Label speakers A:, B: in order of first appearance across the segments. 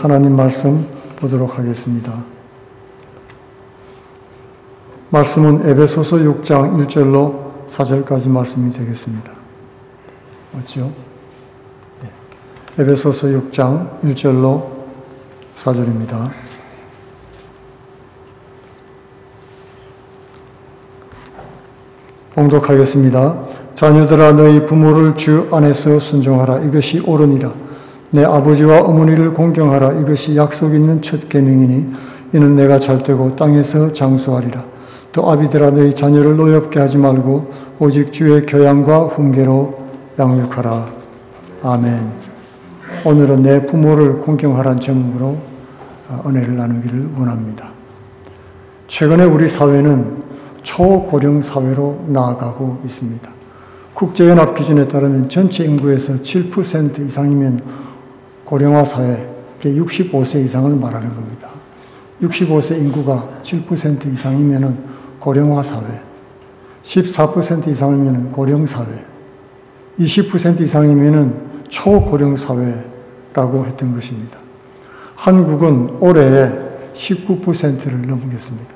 A: 하나님 말씀 보도록 하겠습니다. 말씀은 에베소서 6장 1절로 4절까지 말씀이 되겠습니다. 맞죠? 에베소서 6장 1절로 4절입니다. 봉독하겠습니다. 자녀들아 너희 부모를 주 안에서 순종하라. 이것이 옳으니라. 내 아버지와 어머니를 공경하라. 이것이 약속 있는 첫 계명이니 이는 내가 잘되고 땅에서 장수하리라. 또 아비들아 너희 자녀를 노엽게 하지 말고 오직 주의 교양과 훈계로 양육하라. 아멘. 오늘은 내 부모를 공경하라는 제목으로 은혜를 나누기를 원합니다. 최근에 우리 사회는 초고령 사회로 나아가고 있습니다. 국제연합 기준에 따르면 전체 인구에서 7% 이상이면 고령화 사회, 65세 이상을 말하는 겁니다. 65세 인구가 7% 이상이면 고령화 사회, 14% 이상이면 고령 사회, 20% 이상이면 초고령 사회라고 했던 것입니다. 한국은 올해 19%를 넘겼습니다.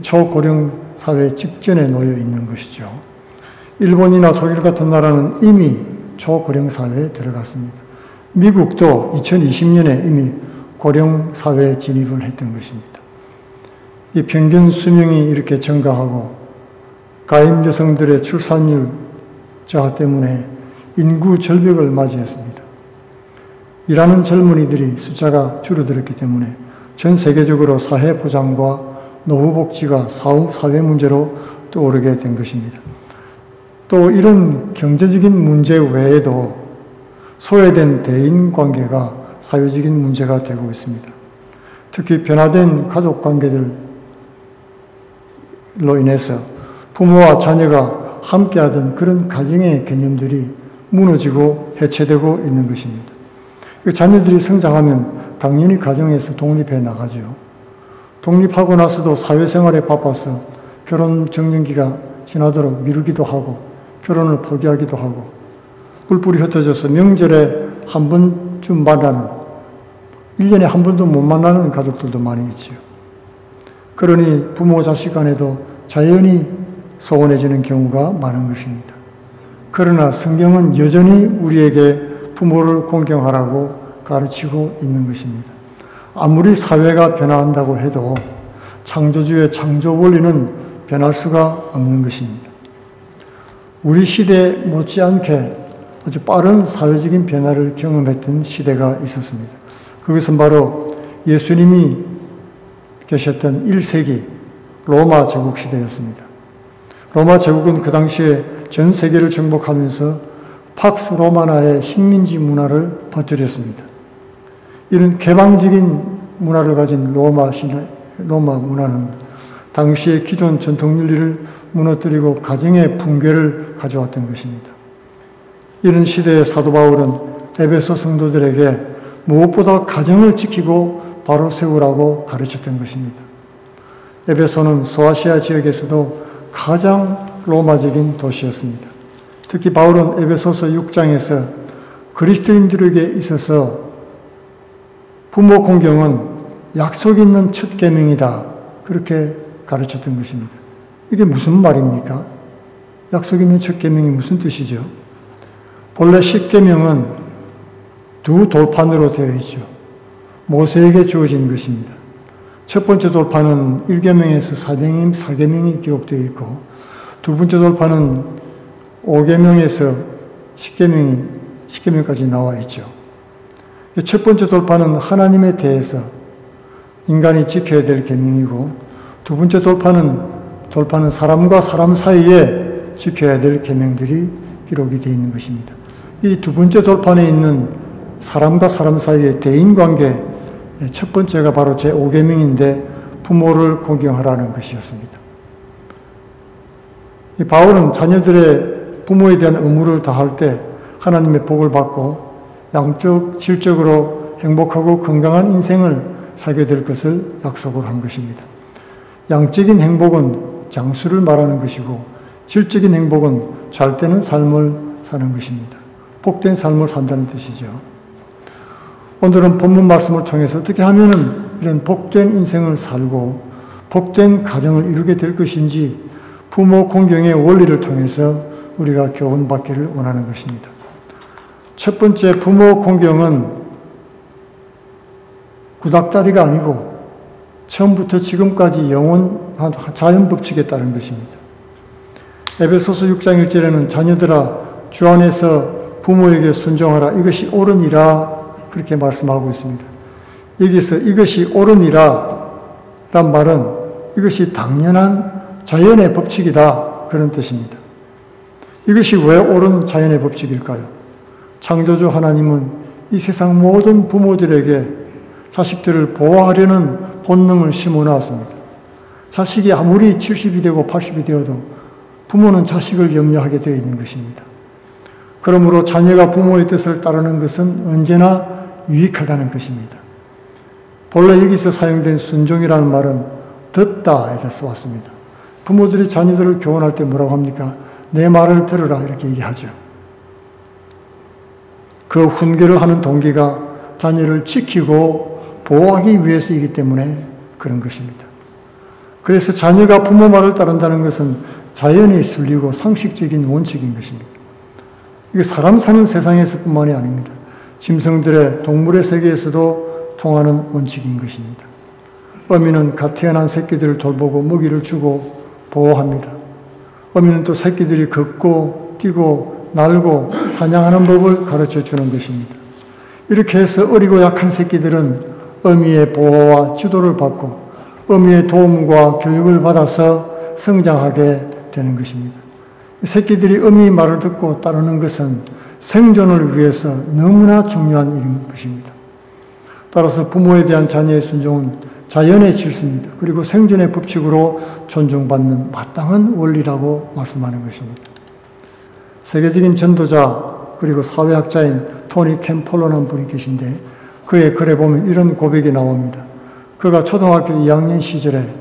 A: 초고령 사회 직전에 놓여 있는 것이죠. 일본이나 독일 같은 나라는 이미 초고령 사회에 들어갔습니다. 미국도 2020년에 이미 고령 사회에 진입을 했던 것입니다. 이 평균 수명이 이렇게 증가하고 가임 여성들의 출산율 저하 때문에 인구 절벽을 맞이했습니다. 일하는 젊은이들이 숫자가 줄어들었기 때문에 전 세계적으로 사회 보장과 노후 복지가 사회 문제로 떠오르게 된 것입니다. 또 이런 경제적인 문제 외에도 소외된 대인 관계가 사회적인 문제가 되고 있습니다. 특히 변화된 가족 관계들로 인해서 부모와 자녀가 함께하던 그런 가정의 개념들이 무너지고 해체되고 있는 것입니다. 자녀들이 성장하면 당연히 가정에서 독립해 나가죠. 독립하고 나서도 사회생활에 바빠서 결혼 정년기가 지나도록 미루기도 하고 결혼을 포기하기도 하고 뿔뿔이 흩어져서 명절에 한 번쯤 만나는 1년에 한 번도 못 만나는 가족들도 많이 있지요. 그러니 부모 자식 간에도 자연히 소원해지는 경우가 많은 것입니다. 그러나 성경은 여전히 우리에게 부모를 공경하라고 가르치고 있는 것입니다. 아무리 사회가 변화한다고 해도 창조주의 창조 원리는 변할 수가 없는 것입니다. 우리 시대 못지않게 아주 빠른 사회적인 변화를 경험했던 시대가 있었습니다. 그것은 바로 예수님이 계셨던 1세기 로마 제국 시대였습니다. 로마 제국은 그 당시에 전 세계를 정복하면서 팍스 로마나의 식민지 문화를 퍼뜨렸습니다. 이런 개방적인 문화를 가진 로마 문화는 당시의 기존 전통 윤리를 무너뜨리고 가정의 붕괴를 가져왔던 것입니다. 이런 시대의 사도 바울은 에베소 성도들에게 무엇보다 가정을 지키고 바로 세우라고 가르쳤던 것입니다. 에베소는 소아시아 지역에서도 가장 로마적인 도시였습니다. 특히 바울은 에베소서 6장에서 그리스도인들에게 있어서 부모 공경은 약속 있는 첫 계명이다. 그렇게 가르쳤던 것입니다. 이게 무슨 말입니까? 약속 있는 첫 계명이 무슨 뜻이죠? 본래 10계명은 두 돌판으로 되어 있죠. 모세에게 주어진 것입니다. 첫 번째 돌판은 1계명에서 4계명이 기록되어 있고 두 번째 돌판은 5계명에서 10계명까지 나와 있죠. 첫 번째 돌판은 하나님에 대해서 인간이 지켜야 될 계명이고 두 번째 돌판은 사람과 사람 사이에 지켜야 될 계명들이 기록이 되어 있는 것입니다. 이 두 번째 돌판에 있는 사람과 사람 사이의 대인관계 첫 번째가 바로 제5계명인데 부모를 공경하라는 것이었습니다. 바울은 자녀들의 부모에 대한 의무를 다할 때 하나님의 복을 받고 양적, 질적으로 행복하고 건강한 인생을 살게 될 것을 약속을 한 것입니다. 양적인 행복은 장수를 말하는 것이고 질적인 행복은 잘 되는 삶을 사는 것입니다. 복된 삶을 산다는 뜻이죠. 오늘은 본문 말씀을 통해서 어떻게 하면은 이런 복된 인생을 살고 복된 가정을 이루게 될 것인지 부모 공경의 원리를 통해서 우리가 교훈받기를 원하는 것입니다. 첫 번째, 부모 공경은 구닥다리가 아니고 처음부터 지금까지 영원한 자연법칙에 따른 것입니다. 에베소서 6장 1절에는 자녀들아 주 안에서 부모에게 순종하라 이것이 옳으니라 그렇게 말씀하고 있습니다. 여기서 이것이 옳으니라 란 말은 이것이 당연한 자연의 법칙이다 그런 뜻입니다. 이것이 왜 옳은 자연의 법칙일까요? 창조주 하나님은 이 세상 모든 부모들에게 자식들을 보호하려는 본능을 심어놨습니다. 자식이 아무리 70이 되고 80이 되어도 부모는 자식을 염려하게 되어 있는 것입니다. 그러므로 자녀가 부모의 뜻을 따르는 것은 언제나 유익하다는 것입니다. 본래 여기서 사용된 순종이라는 말은 듣다에서 왔습니다. 부모들이 자녀들을 교훈할 때 뭐라고 합니까? 내 말을 들으라 이렇게 얘기하죠. 그 훈계를 하는 동기가 자녀를 지키고 보호하기 위해서이기 때문에 그런 것입니다. 그래서 자녀가 부모 말을 따른다는 것은 자연에 순리고 상식적인 원칙인 것입니다. 이게 사람 사는 세상에서뿐만이 아닙니다. 짐승들의 동물의 세계에서도 통하는 원칙인 것입니다. 어미는 갓 태어난 새끼들을 돌보고 먹이를 주고 보호합니다. 어미는 또 새끼들이 걷고 뛰고 날고 사냥하는 법을 가르쳐 주는 것입니다. 이렇게 해서 어리고 약한 새끼들은 어미의 보호와 지도를 받고 어미의 도움과 교육을 받아서 성장하게 되는 것입니다. 새끼들이 어미의 말을 듣고 따르는 것은 생존을 위해서 너무나 중요한 일인 것입니다. 따라서 부모에 대한 자녀의 순종은 자연의 질서입니다. 그리고 생존의 법칙으로 존중받는 마땅한 원리라고 말씀하는 것입니다. 세계적인 전도자 그리고 사회학자인 토니 캠폴로라는 분이 계신데 그의 글에 보면 이런 고백이 나옵니다. 그가 초등학교 2학년 시절에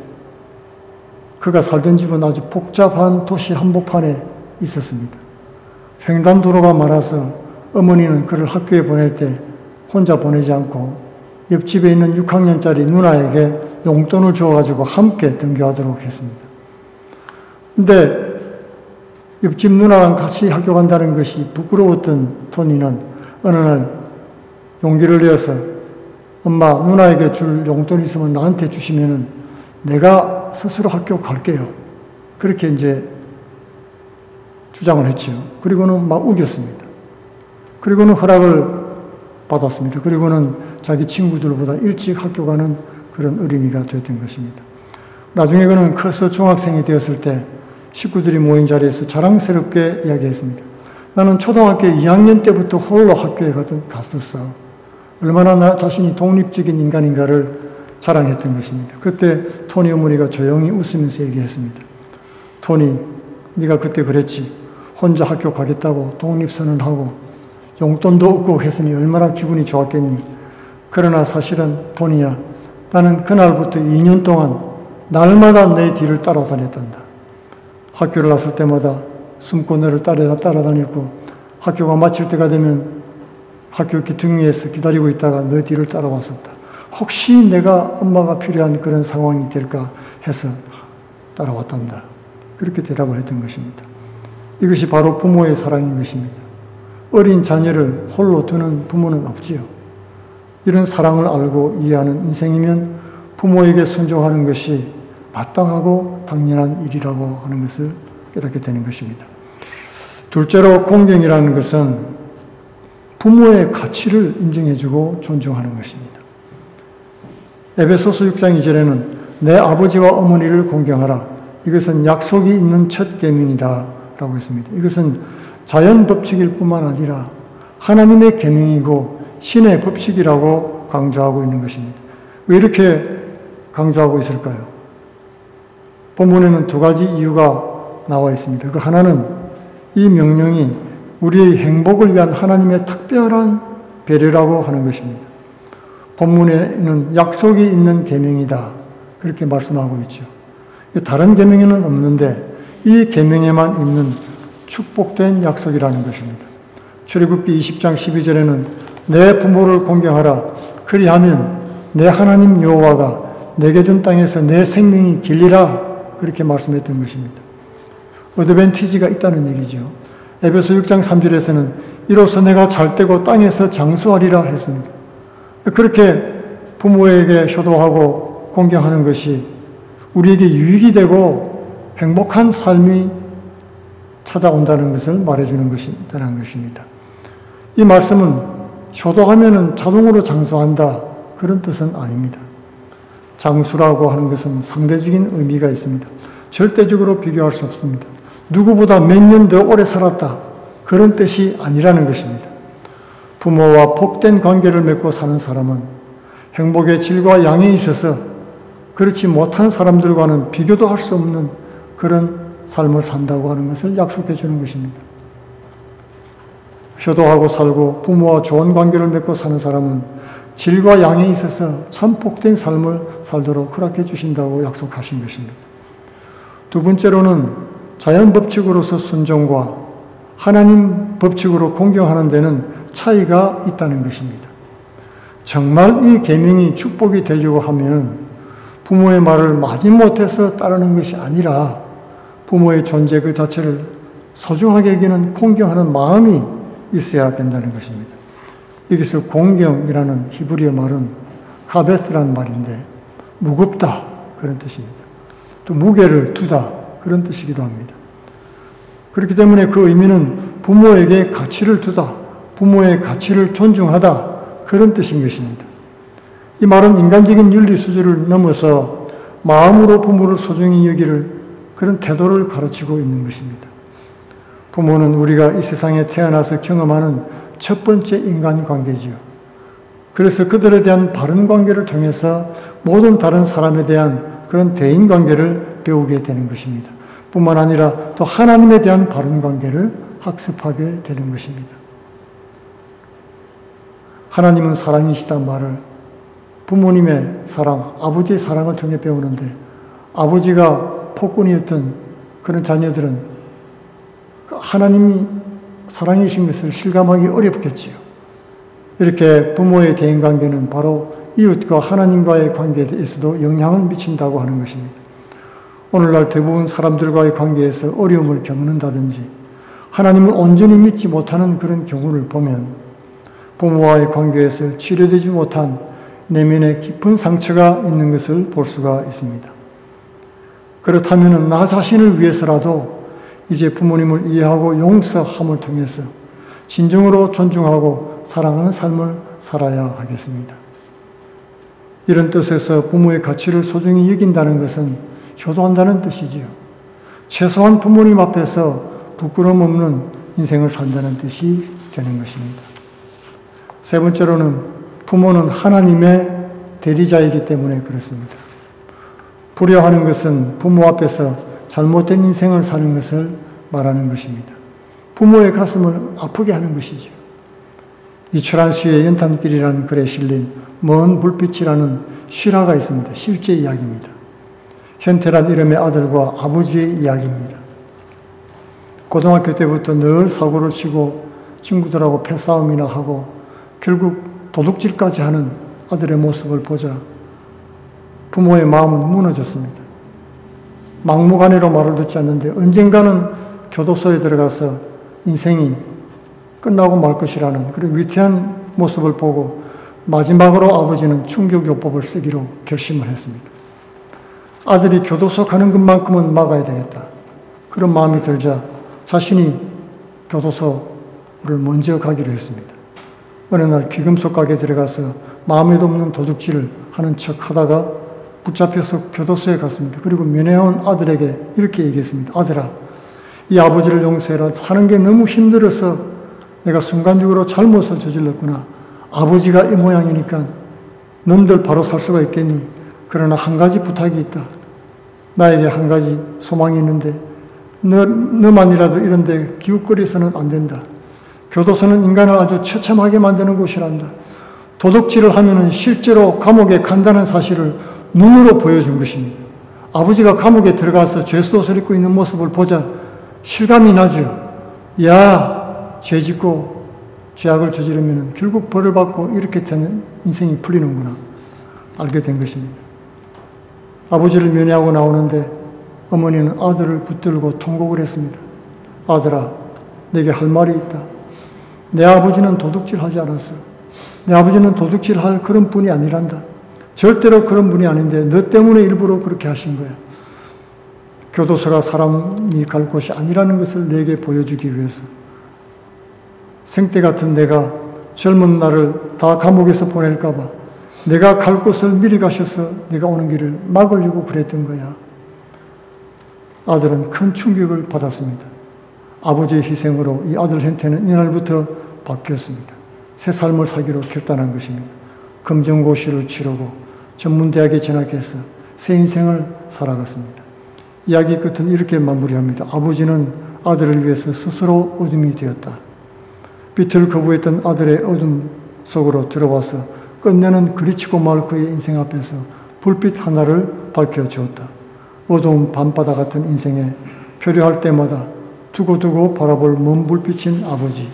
A: 그가 살던 집은 아주 복잡한 도시 한복판에 있었습니다. 횡단도로가 많아서 어머니는 그를 학교에 보낼 때 혼자 보내지 않고 옆집에 있는 6학년짜리 누나에게 용돈을 주어가지고 함께 등교하도록 했습니다. 근데 옆집 누나랑 같이 학교 간다는 것이 부끄러웠던 토니는 어느 날 용기를 내어서 엄마 누나에게 줄 용돈이 있으면 나한테 주시면은 내가 스스로 학교 갈게요. 그렇게 이제 주장을 했죠. 그리고는 막 우겼습니다. 그리고는 허락을 받았습니다. 그리고는 자기 친구들보다 일찍 학교 가는 그런 어린이가 됐던 것입니다. 나중에 그는 커서 중학생이 되었을 때 식구들이 모인 자리에서 자랑스럽게 이야기했습니다. 나는 초등학교 2학년 때부터 홀로 학교에 갔었어. 얼마나 나 자신이 독립적인 인간인가를 자랑했던 것입니다. 그때 토니 어머니가 조용히 웃으면서 얘기했습니다. 토니, 네가 그때 그랬지. 혼자 학교 가겠다고 독립선언하고 용돈도 없고 했으니 얼마나 기분이 좋았겠니. 그러나 사실은 토니야, 나는 그날부터 2년 동안 날마다 내 뒤를 따라다녔단다. 학교를 나설 때마다 숨고 너를 따라다녔고 학교가 마칠 때가 되면 학교 기둥위에서 기다리고 있다가 너 뒤를 따라왔었다. 혹시 내가 엄마가 필요한 그런 상황이 될까 해서 따라왔단다. 그렇게 대답을 했던 것입니다. 이것이 바로 부모의 사랑인 것입니다. 어린 자녀를 홀로 두는 부모는 없지요. 이런 사랑을 알고 이해하는 인생이면 부모에게 순종하는 것이 마땅하고 당연한 일이라고 하는 것을 깨닫게 되는 것입니다. 둘째로 공경이라는 것은 부모의 가치를 인정해주고 존중하는 것입니다. 에베소서 6장 2절에는 내 아버지와 어머니를 공경하라. 이것은 약속이 있는 첫 계명이다 라고 했습니다. 이것은 자연 법칙일 뿐만 아니라 하나님의 계명이고 신의 법칙이라고 강조하고 있는 것입니다. 왜 이렇게 강조하고 있을까요? 본문에는 두 가지 이유가 나와 있습니다. 그 하나는 이 명령이 우리의 행복을 위한 하나님의 특별한 배려라고 하는 것입니다. 본문에는 약속이 있는 계명이다 그렇게 말씀하고 있죠. 다른 계명에는 없는데 이 계명에만 있는 축복된 약속이라는 것입니다. 출애굽기 20장 12절에는 내 부모를 공경하라. 그리하면 내 하나님 여호와가 내게 준 땅에서 내 생명이 길리라. 그렇게 말씀했던 것입니다. 어드밴티지가 있다는 얘기죠. 에베소 6장 3절에서는 이로써 내가 잘되고 땅에서 장수하리라 했습니다. 그렇게 부모에게 효도하고 공경하는 것이 우리에게 유익이 되고 행복한 삶이 찾아온다는 것을 말해주는 것입니다. 이 말씀은 효도하면 자동으로 장수한다 그런 뜻은 아닙니다. 장수라고 하는 것은 상대적인 의미가 있습니다. 절대적으로 비교할 수 없습니다. 누구보다 몇 년 더 오래 살았다 그런 뜻이 아니라는 것입니다. 부모와 복된 관계를 맺고 사는 사람은 행복의 질과 양에 있어서 그렇지 못한 사람들과는 비교도 할 수 없는 그런 삶을 산다고 하는 것을 약속해 주는 것입니다. 효도하고 살고 부모와 좋은 관계를 맺고 사는 사람은 질과 양에 있어서 참 복된 삶을 살도록 허락해 주신다고 약속하신 것입니다. 두 번째로는 자연 법칙으로서 순종과 하나님 법칙으로 공경하는 데는 차이가 있다는 것입니다. 정말 이 계명이 축복이 되려고 하면 부모의 말을 마지못해서 따르는 것이 아니라 부모의 존재 그 자체를 소중하게 여기는 공경하는 마음이 있어야 된다는 것입니다. 여기서 공경이라는 히브리어 말은 카베스라는 말인데 무겁다 그런 뜻입니다. 또 무게를 두다 그런 뜻이기도 합니다. 그렇기 때문에 그 의미는 부모에게 가치를 두다, 부모의 가치를 존중하다 그런 뜻인 것입니다. 이 말은 인간적인 윤리 수준을 넘어서 마음으로 부모를 소중히 여기를 그런 태도를 가르치고 있는 것입니다. 부모는 우리가 이 세상에 태어나서 경험하는 첫 번째 인간관계지요. 그래서 그들에 대한 바른 관계를 통해서 모든 다른 사람에 대한 그런 대인관계를 배우게 되는 것입니다. 뿐만 아니라 또 하나님에 대한 바른 관계를 학습하게 되는 것입니다. 하나님은 사랑이시단 말을 부모님의 사랑, 아버지의 사랑을 통해 배우는데 아버지가 폭군이었던 그런 자녀들은 하나님이 사랑이신 것을 실감하기 어렵겠지요. 이렇게 부모의 대인관계는 바로 이웃과 하나님과의 관계에서도 영향을 미친다고 하는 것입니다. 오늘날 대부분 사람들과의 관계에서 어려움을 겪는다든지 하나님을 온전히 믿지 못하는 그런 경우를 보면 부모와의 관계에서 치료되지 못한 내면에 깊은 상처가 있는 것을 볼 수가 있습니다. 그렇다면 나 자신을 위해서라도 이제 부모님을 이해하고 용서함을 통해서 진정으로 존중하고 사랑하는 삶을 살아야 하겠습니다. 이런 뜻에서 부모의 가치를 소중히 여긴다는 것은 효도한다는 뜻이지요. 최소한 부모님 앞에서 부끄러움 없는 인생을 산다는 뜻이 되는 것입니다. 세 번째로는 부모는 하나님의 대리자이기 때문에 그렇습니다. 불효하는 것은 부모 앞에서 잘못된 인생을 사는 것을 말하는 것입니다. 부모의 가슴을 아프게 하는 것이죠. 이철한 시의 연탄길이라는 글에 실린 먼 불빛이라는 실화가 있습니다. 실제 이야기입니다. 현태란 이름의 아들과 아버지의 이야기입니다. 고등학교 때부터 늘 사고를 치고 친구들하고 패싸움이나 하고 결국 도둑질까지 하는 아들의 모습을 보자 부모의 마음은 무너졌습니다. 막무가내로 말을 듣지 않는데 언젠가는 교도소에 들어가서 인생이 끝나고 말 것이라는 그런 위태한 모습을 보고 마지막으로 아버지는 충격요법을 쓰기로 결심을 했습니다. 아들이 교도소 가는 것만큼은 막아야 되겠다. 그런 마음이 들자 자신이 교도소를 먼저 가기로 했습니다. 어느 날 귀금속 가게에 들어가서 마음에도 없는 도둑질을 하는 척 하다가 붙잡혀서 교도소에 갔습니다. 그리고 면회온 아들에게 이렇게 얘기했습니다. 아들아, 이 아버지를 용서해라. 사는 게 너무 힘들어서 내가 순간적으로 잘못을 저질렀구나. 아버지가 이 모양이니까 너희들 바로 살 수가 있겠니? 그러나 한 가지 부탁이 있다. 나에게 한 가지 소망이 있는데 너만이라도 이런 데 기웃거려서는 안 된다. 교도소는 인간을 아주 처참하게 만드는 곳이란다. 도둑질을 하면은 실제로 감옥에 간다는 사실을 눈으로 보여준 것입니다. 아버지가 감옥에 들어가서 죄수옷을 입고 있는 모습을 보자 실감이 나죠. 야, 죄 짓고 죄악을 저지르면 결국 벌을 받고 이렇게 되는 인생이 풀리는구나 알게 된 것입니다. 아버지를 면회하고 나오는데 어머니는 아들을 붙들고 통곡을 했습니다. 아들아, 내게 할 말이 있다. 내 아버지는 도둑질하지 않았어. 내 아버지는 도둑질할 그런 분이 아니란다. 절대로 그런 분이 아닌데 너 때문에 일부러 그렇게 하신 거야. 교도소가 사람이 갈 곳이 아니라는 것을 내게 보여주기 위해서 생때 같은 내가 젊은 날을 다 감옥에서 보낼까 봐 내가 갈 곳을 미리 가셔서 내가 오는 길을 막으려고 그랬던 거야. 아들은 큰 충격을 받았습니다. 아버지의 희생으로 이 아들 형태는 이날부터 바뀌었습니다. 새 삶을 살기로 결단한 것입니다. 검정고시를 치르고 전문대학에 진학해서 새 인생을 살아갔습니다. 이야기 끝은 이렇게 마무리합니다. 아버지는 아들을 위해서 스스로 어둠이 되었다. 빛을 거부했던 아들의 어둠 속으로 들어와서 끝내는 그리치고 말 그의 인생 앞에서 불빛 하나를 밝혀주었다. 어두운 밤바다 같은 인생에 표류할 때마다 두고두고 바라볼 먼 불빛인 아버지.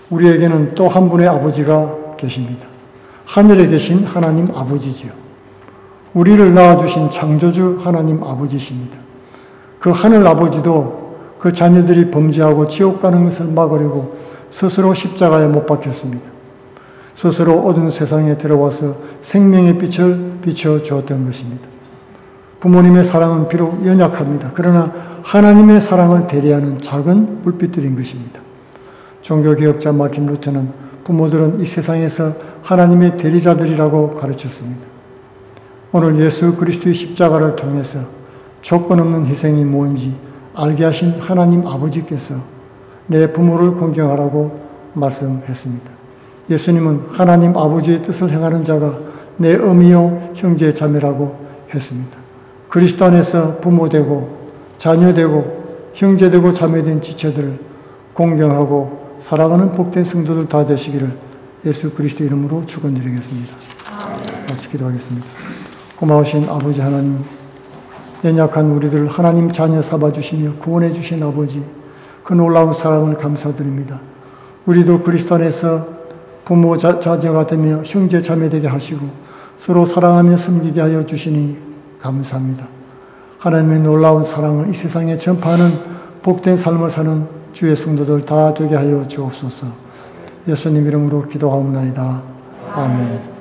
A: 우리에게는 또 한 분의 아버지가 계십니다. 하늘에 계신 하나님 아버지지요. 우리를 낳아주신 창조주 하나님 아버지십니다. 그 하늘 아버지도 그 자녀들이 범죄하고 지옥 가는 것을 막으려고 스스로 십자가에 못 박혔습니다. 스스로 어두운 세상에 들어와서 생명의 빛을 비춰주었던 것입니다. 부모님의 사랑은 비록 연약합니다. 그러나 하나님의 사랑을 대리하는 작은 불빛들인 것입니다. 종교개혁자 마틴 루터는 부모들은 이 세상에서 하나님의 대리자들이라고 가르쳤습니다. 오늘 예수 그리스도의 십자가를 통해서 조건 없는 희생이 뭔지 알게 하신 하나님 아버지께서 내 부모를 공경하라고 말씀했습니다. 예수님은 하나님 아버지의 뜻을 행하는 자가 내 어미요 형제 자매라고 했습니다. 그리스도 안에서 부모되고 자녀되고 형제되고 자매된 지체들을 공경하고 사랑하는 복된 성도들 다 되시기를 예수 그리스도 이름으로 축원드리겠습니다. 같이 기도하겠습니다. 고마우신 아버지 하나님, 연약한 우리들을 하나님 자녀 삼아주시며 구원해 주신 아버지, 그 놀라운 사랑을 감사드립니다. 우리도 그리스도 안에서 부모 자녀가 되며 형제 자매 되게 하시고 서로 사랑하며 섬기게 하여 주시니 감사합니다. 하나님의 놀라운 사랑을 이 세상에 전파하는 복된 삶을 사는 주의 성도들 다 되게 하여 주옵소서. 예수님 이름으로 기도하옵나이다. 아멘.